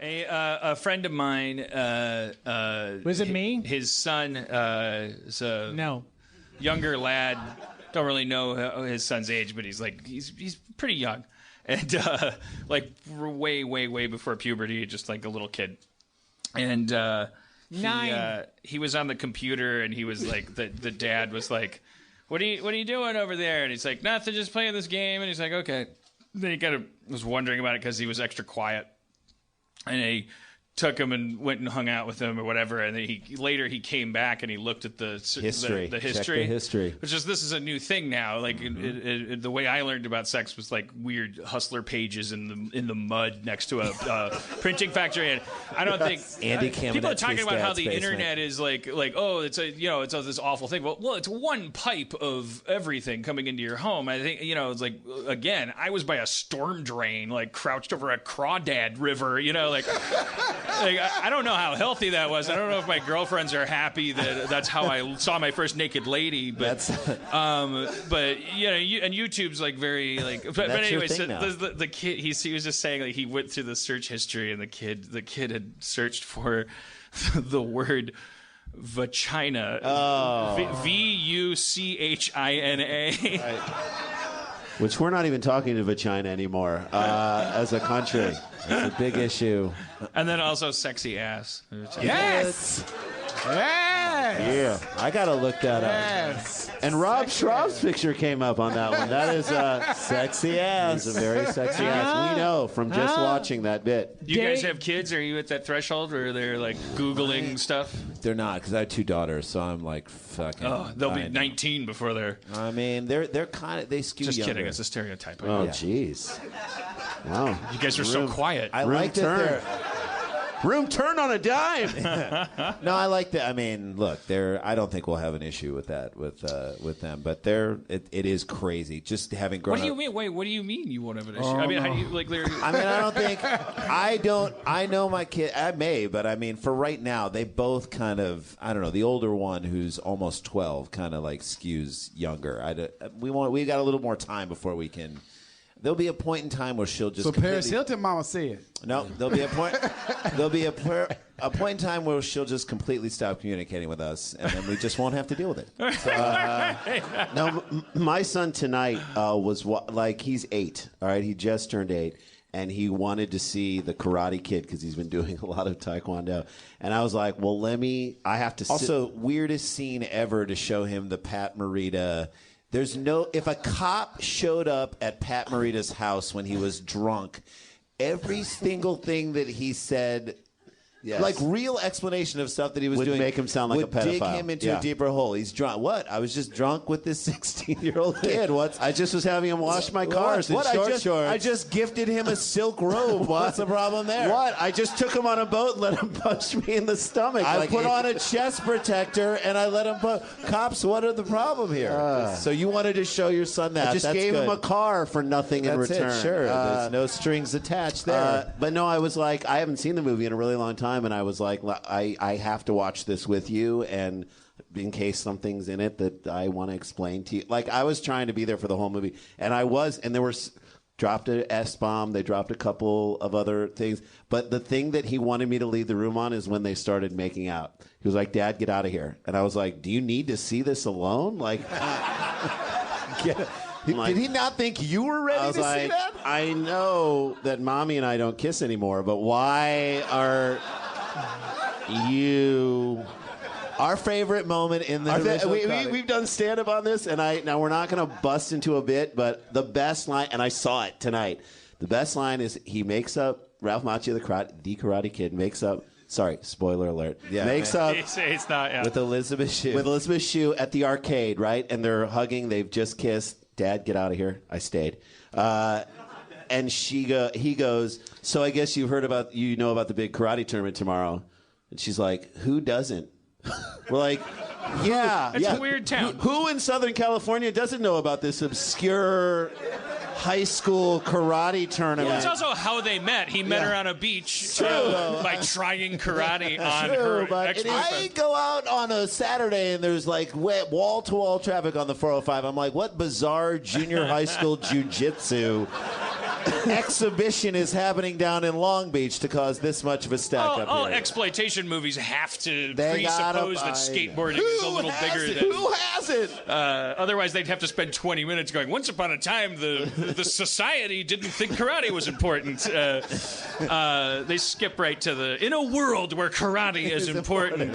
A friend of mine. Was it me? His son is a No. younger lad. Don't really know his son's age, but he's pretty young, and like way before puberty, just like a little kid. And he was on the computer, and he was like the dad was like, what are you doing over there? And he's like, nothing, just playing this game. And he's like, okay. Then he kind of was wondering about it because he was extra quiet. And he took him and went and hung out with him or whatever. And then he came back and he looked at the history. Check the history. Which is, this is a new thing now. Like the way I learned about sex was like weird hustler pages in the mud next to a printing factory. And I don't think Andy people are talking about how the basement. internet is like oh, it's this awful thing. Well, it's one pipe of everything coming into your home. I think it's like, again, I was by a storm drain, like crouched over a crawdad river. Like, I don't know how healthy that was. I don't know if my girlfriends are happy that that's how I saw my first naked lady. But but and YouTube's like very like. But anyway, so the kid he was just saying like he went through the search history and the kid had searched for the word vagina. VUCHINA. Right. Which we're not even talking to vagina anymore as a country. It's a big issue. And then also sexy ass. Yes! Yeah, I gotta look that up. Yes. And Rob Schraub's picture came up on that one. That is sexy ass. It's a very sexy ass. We know from just watching that bit. You guys have kids? Are you at that threshold where they're like Googling stuff? They're not, because I have 2 daughters, so I'm like fucking. Oh, they'll be 19 before they're. I mean, they're kind of, they skew Just younger. kidding. It's a stereotype. Oh, jeez. Wow. You guys are so quiet. I like that. Room turn on a dime. No, I like that. I mean, look, I don't think we'll have an issue with that with them, but it is crazy just having grown up. What do you mean? Wait, what do you mean you won't have an issue? I mean, how do you like? I mean, I don't think I know my kid. I may, but I mean, for right now, they both kind of. I don't know. The older one, who's almost 12, kind of like skews younger. We got a little more time before we can. There'll be a point in time where she'll just. So Paris Hilton, Mama said. No, there'll be a point. There'll be a point in time where she'll just completely stop communicating with us, and then we just won't have to deal with it. So, no, my son tonight was like he's 8. All right, he just turned 8, and he wanted to see the Karate Kid because he's been doing a lot of Taekwondo. And I was like, well, I have to. Also, weirdest scene ever to show him the Pat Morita. If a cop showed up at Pat Morita's house when he was drunk, every single thing that he said, like real explanation of stuff that he was doing, would make him sound like a pedophile. Would dig him into a deeper hole. He's drunk. What? I was just drunk with this 16-year-old kid. I just was having him wash my cars in shorts. I just gifted him a silk robe. What's the problem there? What? I just took him on a boat and let him punch me in the stomach. I put on a chest protector and I let him Cops, what are the problem here? So you wanted to show your son that. I just gave him a car for nothing in return. It, sure. There's no strings attached there. But no, I was like, I haven't seen the movie in a really long time, and I was like, I have to watch this with you, and in case something's in it that I want to explain to you. Like, I was trying to be there for the whole movie, and I was, and there were dropped an S-bomb, they dropped a couple of other things, but the thing that he wanted me to leave the room on is when they started making out. He was like, Dad, get out of here. And I was like, do you need to see this alone? Like, did he not think you were ready to see that? I know that Mommy and I don't kiss anymore, but why are you... Our favorite moment in the original we've done stand-up on this, and now we're not going to bust into a bit, but the best line, and I saw it tonight, the best line is he makes up, Ralph Macchio, the Karate Kid, makes up, sorry, spoiler alert, makes up it's not, with Elizabeth Shue. With Elizabeth Shue at the arcade, right? And they're hugging, they've just kissed. Dad, get out of here. I stayed. And he goes, so I guess you know about the big karate tournament tomorrow. And she's like, who doesn't? We're like, yeah. It's a weird town. Who in Southern California doesn't know about this obscure high school karate tournament? Well, it's also how they met. He met her on a beach by trying karate on her ex-boyfriend. I go out on a Saturday and there's like wall-to-wall traffic on the 405. I'm like, what bizarre junior high school jujitsu exhibition is happening down in Long Beach to cause this much of a stack up all here. exploitation movies have to They presuppose that skateboarding is a little bigger than... Who has it? Otherwise, they'd have to spend 20 minutes going, once upon a time, the society didn't think karate was important. They skip right to the, in a world where karate is important.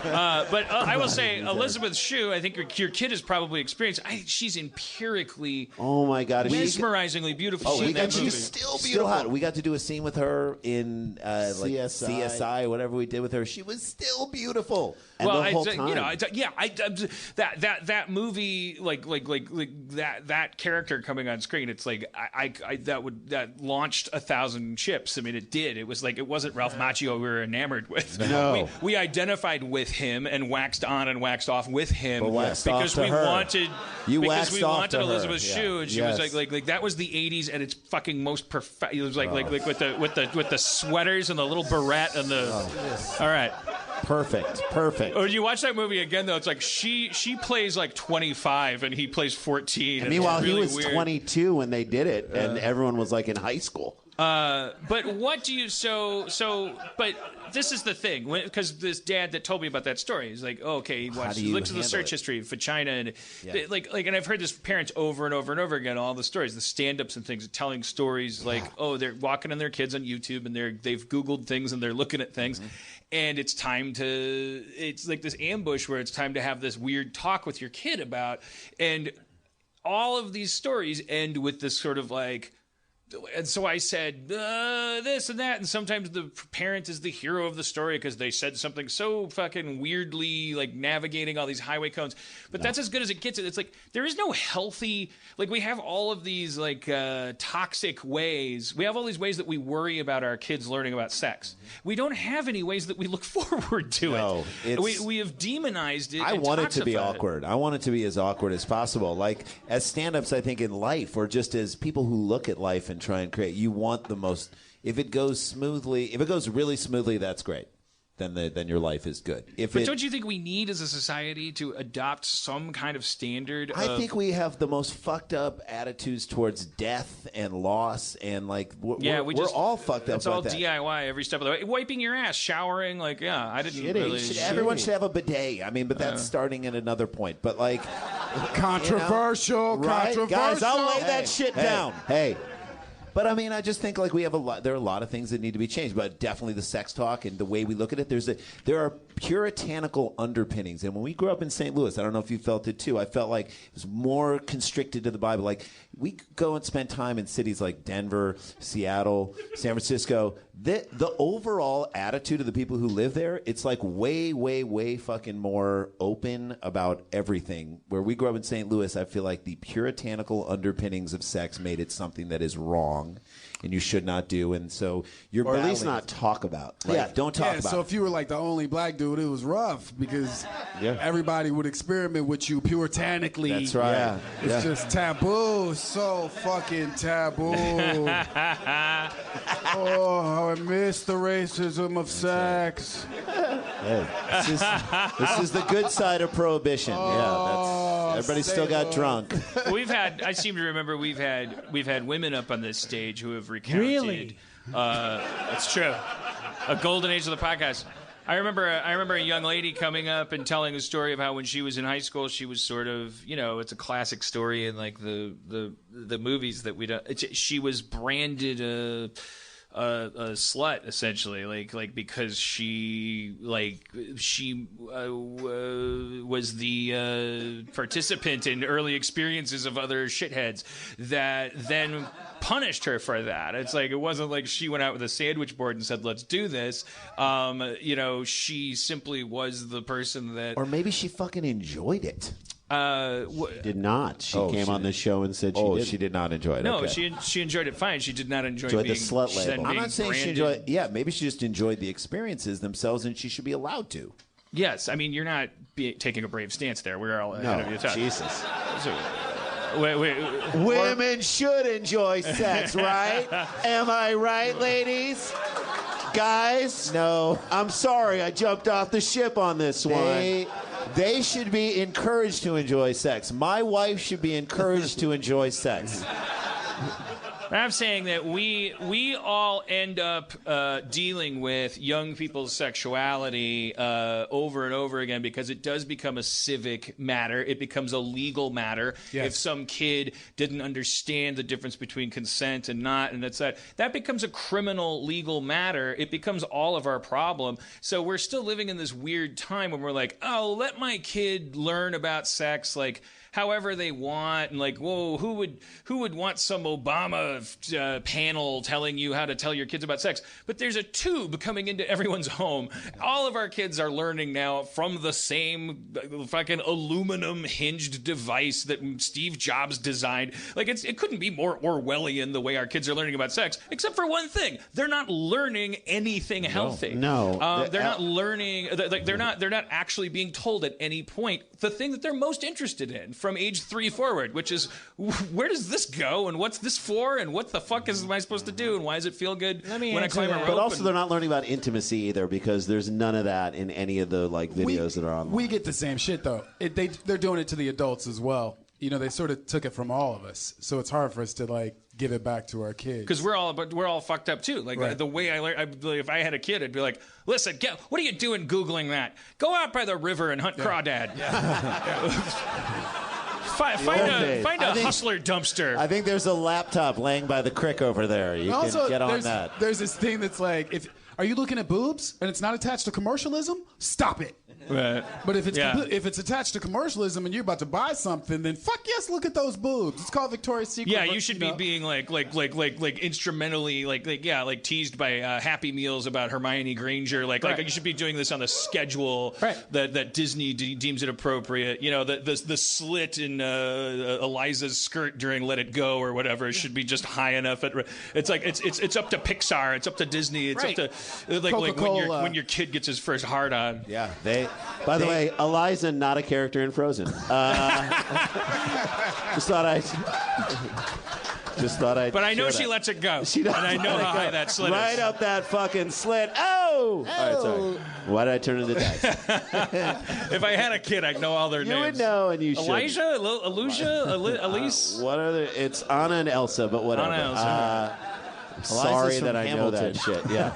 But I will say, Elizabeth Shue, I think your kid has probably experienced, she's empirically mesmerizingly beautiful in that movie. She's still beautiful. We got to do a scene with her in CSI, whatever we did with her. She was still beautiful. And the whole time. That movie, like that character coming on screen, it's like that launched 1,000 ships. I mean, it did. It was like it wasn't Ralph Macchio we were enamored with. No, we identified with him and waxed on and waxed off with him because we wanted Elizabeth Shue, and she was like that was the '80s at its fucking most perfect. It was like with the sweaters and the little barrette and the. All right. Perfect. When you watch that movie again, though, it's like she plays like 25 and he plays 14. And meanwhile, really he was weird. 22 when they did it, and everyone was like in high school. But what do you but this is the thing, because this dad that told me about that story, he's like, oh, okay, he looks at the search history for China, and and I've heard this parents over and over and over again, all the stories, the stand-ups and things, telling stories like, oh, they're walking on their kids on YouTube, and they've Googled things and they're looking at things. Mm-hmm. And it's like this ambush where it's time to have this weird talk with your kid about, and all of these stories end with this sort of like, and so I said this and that, and sometimes the parent is the hero of the story because they said something so fucking weirdly, like navigating all these highway cones. But that's as good as it gets. It's like there is no healthy, like we have all of these like toxic ways. We have all these ways that we worry about our kids learning about sex. We don't have any ways that we look forward to it. We have demonized it. I want it to be awkward. I want it to be as awkward as possible. Like as stand-ups, I think in life, or just as people who look at life and try and create, you want the most. If it goes really smoothly, that's great. Then your life is good. Don't you think we need as a society to adopt some kind of standard? I think we have the most fucked up attitudes towards death and loss, and like we're all fucked up. It's all DIY every step of the way. Wiping your ass, showering, like I didn't really. Everyone should have a bidet. I mean, but that's starting at another point. But like controversial, controversial. Guys, I'll lay that shit down. Hey. But I mean, I just think like we have there are a lot of things that need to be changed, but definitely the sex talk and the way we look at it. There are puritanical underpinnings, and when we grew up in St. Louis, I don't know if you felt it too. I felt like it was more constricted to the Bible. Like we go and spend time in cities like Denver, Seattle, San Francisco. The overall attitude of the people who live there, it's like way, way, way fucking more open about everything. Where we grew up in St. Louis, I feel like the puritanical underpinnings of sex made it something that is wrong and you should not do, and so or at least not talk about. Right? Don't talk about. So if you were like the only black dude, it was rough because everybody would experiment with you puritanically. That's right. Yeah. It's just taboo. So fucking taboo. Oh, how I miss the racism of sex. Hey, this is the good side of prohibition. Everybody still got drunk. I seem to remember we've had women up on this stage who have recounted. Really? It's true. A golden age of the podcast. I remember a young lady coming up and telling a story of how when she was in high school, she was sort of, it's a classic story in like the movies that we don't. She was branded a slut essentially, like because she was the participant in early experiences of other shitheads that then punished her for that. It's like it wasn't like she went out with a sandwich board and said, "Let's do this." She simply was the person that, or maybe she fucking enjoyed it. Did not. She came on the show and said she did. She did not enjoy it. No, okay. she enjoyed it fine. She did not enjoy the being slut label. I'm not saying branded. she enjoyed. Yeah, maybe she just enjoyed the experiences themselves, and she should be allowed to. Yes, I mean you're not taking a brave stance there. We're all ahead of your time. Jesus. So, women should enjoy sex, right? Am I right, ladies? Guys? No. I'm sorry, I jumped off the ship on this one. They should be encouraged to enjoy sex. My wife should be encouraged to enjoy sex. I'm saying that we all end up dealing with young people's sexuality over and over again because it does become a civic matter. It becomes a legal matter. Yes. If some kid didn't understand the difference between consent and not, and that becomes a criminal legal matter. It becomes all of our problem. So we're still living in this weird time when we're like, oh, let my kid learn about sex like however they want, and like, whoa, who would want some Obama panel telling you how to tell your kids about sex? But there's a tube coming into everyone's home. All of our kids are learning now from the same fucking aluminum hinged device that Steve Jobs designed. Like, it couldn't be more Orwellian the way our kids are learning about sex, except for one thing: they're not learning anything healthy. No, they're not learning. They're not actually being told at any point the thing that they're most interested in from age 3 forward, which is where does this go and what's this for and what the fuck am I supposed to do and why does it feel good when I climb a rope? But also they're not learning about intimacy either because there's none of that in any of the like videos that are online. We get the same shit though. They're doing it to the adults as well. You know, they sort of took it from all of us, so it's hard for us to like give it back to our kids. Because we're all fucked up too. Like right. The way I learned, if I had a kid, I'd be like, listen, what are you doing Googling that? Go out by the river and hunt crawdad. Find a hustler dumpster. I think there's a laptop laying by the creek over there. You can get on that. There's this thing that's like, are you looking at boobs and it's not attached to commercialism? Stop it. Right. But if it's attached to commercialism and you're about to buy something, then fuck yes, look at those boobs. It's called Victoria's Secret. Yeah, you should be being like instrumentally like teased by Happy Meals about Hermione Granger. Like you should be doing this on the schedule that Disney deems it appropriate. You know, the slit in Eliza's skirt during Let It Go or whatever should be just high enough. It's like it's up to Pixar. It's up to Disney. It's up to like when your kid gets his first hard on. Yeah, By the way, Eliza, not a character in Frozen. Just thought I'd. But I know she lets it go. She does, and I know how high that slit is. Right up that fucking slit. Oh! All right, sorry. Why did I turn into that? If I had a kid, I'd know all their names. You would know, and you should. Elijah, Elise. What are they? It's Anna and Elsa, but whatever. Anna and Elsa. Sorry that I know that shit. Yeah.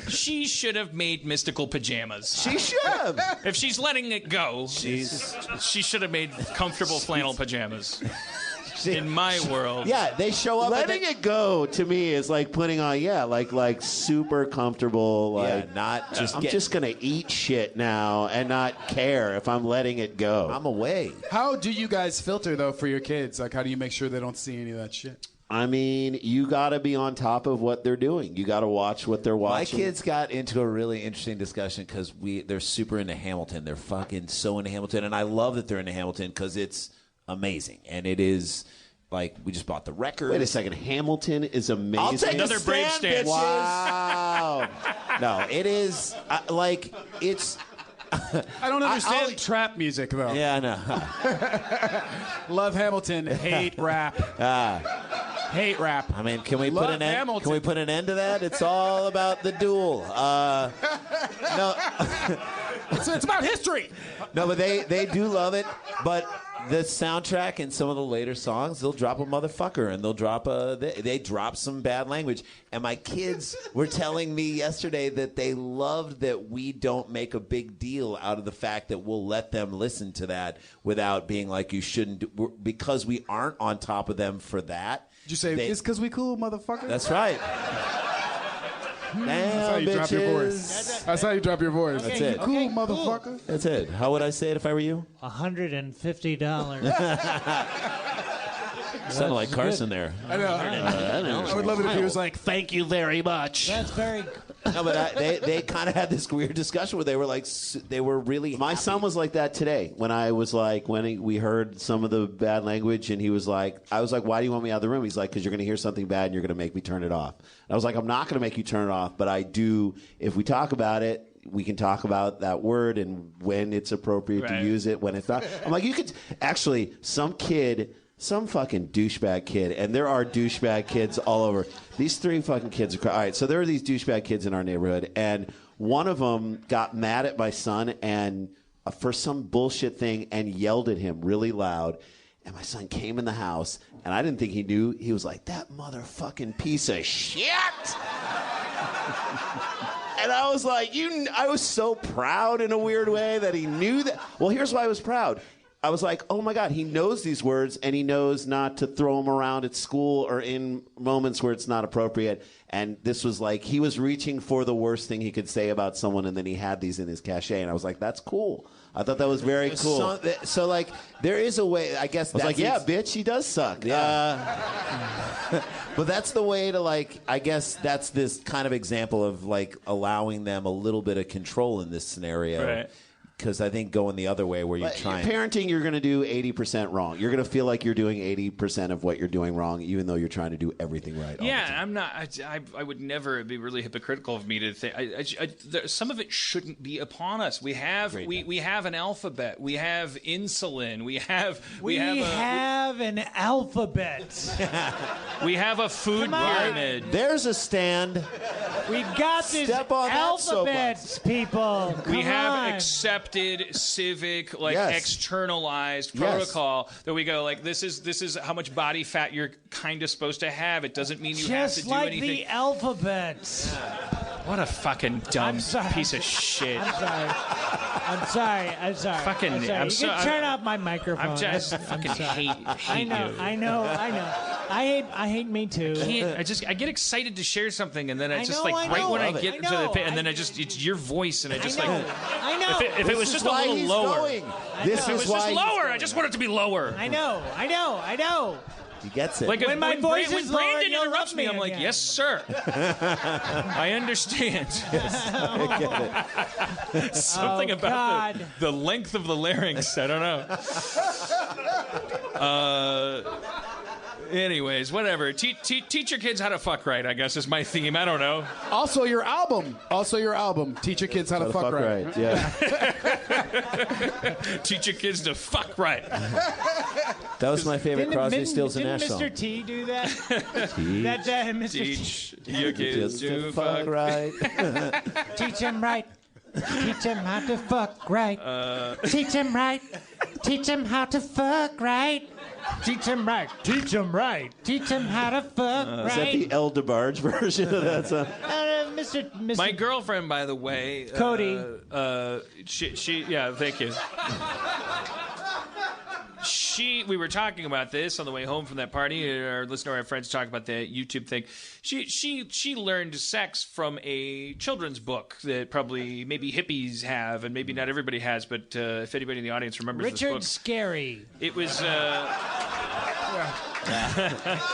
She should have made mystical pajamas. She should have. If she's letting it go, she should have made comfortable flannel pajamas. In my world. Yeah, they show up. Letting it go to me is like putting on, like super comfortable. Like, not just. I'm just gonna eat shit now and not care if I'm letting it go. I'm away. How do you guys filter though for your kids? Like, how do you make sure they don't see any of that shit? I mean, you got to be on top of what they're doing. You got to watch what they're watching. My kids got into a really interesting discussion because they're super into Hamilton. They're fucking so into Hamilton, and I love that they're into Hamilton because it's amazing, and it is like we just bought the record. Wait a second, Hamilton is amazing. I'll take another brave stand. Wow. No, it is it's. I don't understand trap music though. Yeah, I know. Love Hamilton, hate rap. Hate rap. I mean, can we put an end? Can we put an end to that? It's all about the duel. No, it's about history. No, but they do love it. But the soundtrack and some of the later songs, they'll drop a motherfucker and they'll drop they drop some bad language. And my kids were telling me yesterday that they loved that we don't make a big deal out of the fact that we'll let them listen to that without being like you shouldn't because we aren't on top of them for that. Did you say it's because we cool, motherfucker? That's right. Damn, That's how you drop your voice. That's how you drop your voice. That's it. You cool, motherfucker. That's it. How would I say it if I were you? $150. Sounded like Carson there. I know. I would love it if he was like, "Thank you very much." That's very. No, but they kind of had this weird discussion where they were like, they were really. My son was like that today when I was like, we heard some of the bad language, and he was like, I was like, why do you want me out of the room? He's like, because you're going to hear something bad and you're going to make me turn it off. And I was like, I'm not going to make you turn it off, but I do. If we talk about it, we can talk about that word and when it's appropriate to use it, when it's not. I'm like, you could actually, some fucking douchebag kid, and there are douchebag kids all over. These 3 fucking kids are all right, so there are these douchebag kids in our neighborhood, and one of them got mad at my son and for some bullshit thing and yelled at him really loud. And my son came in the house, and I didn't think he knew. He was like, that motherfucking piece of shit. And I was like, I was so proud in a weird way that he knew that. Well, here's why I was proud. I was like, oh my God, he knows these words, and he knows not to throw them around at school or in moments where it's not appropriate. And this was like, he was reaching for the worst thing he could say about someone, and then he had these in his cachet. And I was like, that's cool. I thought that was very cool. So like, there is a way, I guess. I was like, yeah, bitch, he does suck. Yeah. But that's the way to, like, I guess that's this kind of example of, like, allowing them a little bit of control in this scenario. Right. Because I think going the other way where you're trying... Parenting, you're going to do 80% wrong. You're going to feel like you're doing 80% of what you're doing wrong, even though you're trying to do everything right. Yeah, I'm not... I would never... It'd be really hypocritical of me to think... some of it shouldn't be upon us. We have an alphabet. We have insulin. We have an alphabet. We have a food pyramid. There's a stand. We got this alphabet, people. We have accepted civic, externalized protocol that we go, like, this is how much body fat you're kind of supposed to have. It doesn't mean you have to do anything. Just like the alphabet. What a fucking dumb piece of shit. I'm sorry. Fucking, I'm sorry. You can turn off my microphone. I hate you. I know. I hate me too. I get excited to share something, and then I just when I get to the pit, and then it's your voice, and I just I know. If it was just a little lower. This is why lower. I just want it to be lower. I know. He gets it. Like when my voice is lower, Brandon you'll interrupts love me, me I'm like, again. yes, sir. I understand. I get it. Something about the length of the larynx. I don't know. Anyways, whatever. Teach your kids how to fuck right, I guess, is my theme. I don't know. Also, your album. Teach your kids how to fuck right. Yeah. Teach your kids to fuck right. That was my favorite Crosby, Stills, and Nash song. Didn't Mr. T do that? Mr. Teach your kids to fuck right. Teach them right. Teach them how to fuck right. Teach them right. Teach them how to fuck right. Teach them right. Teach them right. Teach them how to fuck right. Is that the El DeBarge version of that song? Mr. My girlfriend, by the way, Cody. She yeah, thank you. We were talking about this on the way home from that party. Our listener, our friends talking about the YouTube thing. She learned sex from a children's book that probably maybe hippies have, and maybe not everybody has. But if anybody in the audience remembers this book, Richard Scarry. It was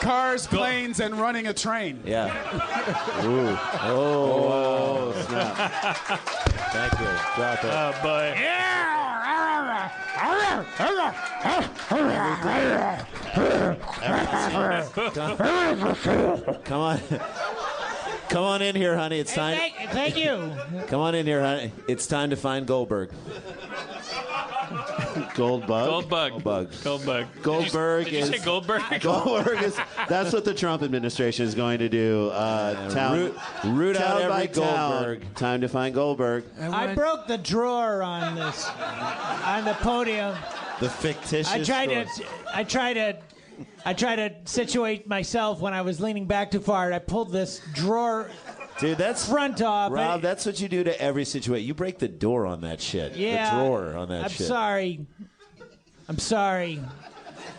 Cars, planes, and running a train. Yeah. Ooh. Oh, snap. Thank you. Drop it. Oh, boy. Come on in here, honey. It's time. Thank you. Come on in here, honey. It's time to find Goldberg. Goldbug. Goldberg Did you say Goldberg? Goldberg is. That's what the Trump administration is going to do. Root out every Goldberg. Time to find Goldberg. I broke the drawer on the podium. The fictitious. I tried to situate myself when I was leaning back too far, and I pulled this drawer. Dude, that's front off. Rob, that's what you do to every situation. You break the door on that shit. Yeah, the drawer on that shit. I'm sorry.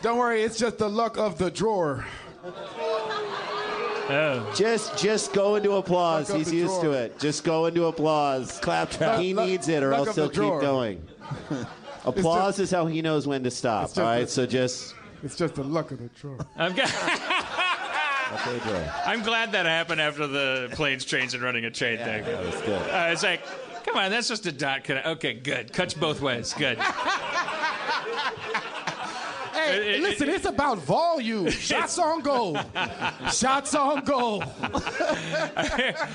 Don't worry, it's just the luck of the drawer. Oh. Just go into applause. He's used to it. Just go into applause. Claptrap. He needs it, or else he'll keep going. Applause is how he knows when to stop. All right, so just. It's just the luck of the drawer. I'm glad that happened after the planes, trains, and running a train thing. That was good. It's like, come on, that's just a dot. Okay, good. Cuts both ways. Good. Hey, listen, it's about volume. Shots on goal. Shots on goal.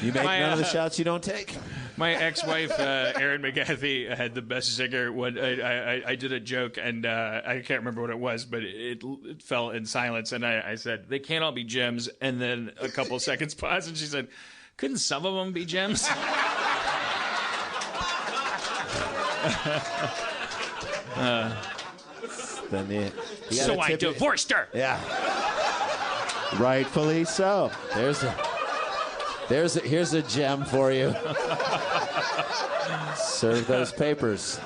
You make none of the shots you don't take. My ex-wife, Erin McGathy, had the best zinger. I did a joke, and I can't remember what it was, but it fell in silence. And I said, they can't all be gems. And then a couple seconds paused, and she said, couldn't some of them be gems? Then you So gotta I tip it. divorced her. Yeah. Rightfully so. Here's a gem for you. Serve those papers.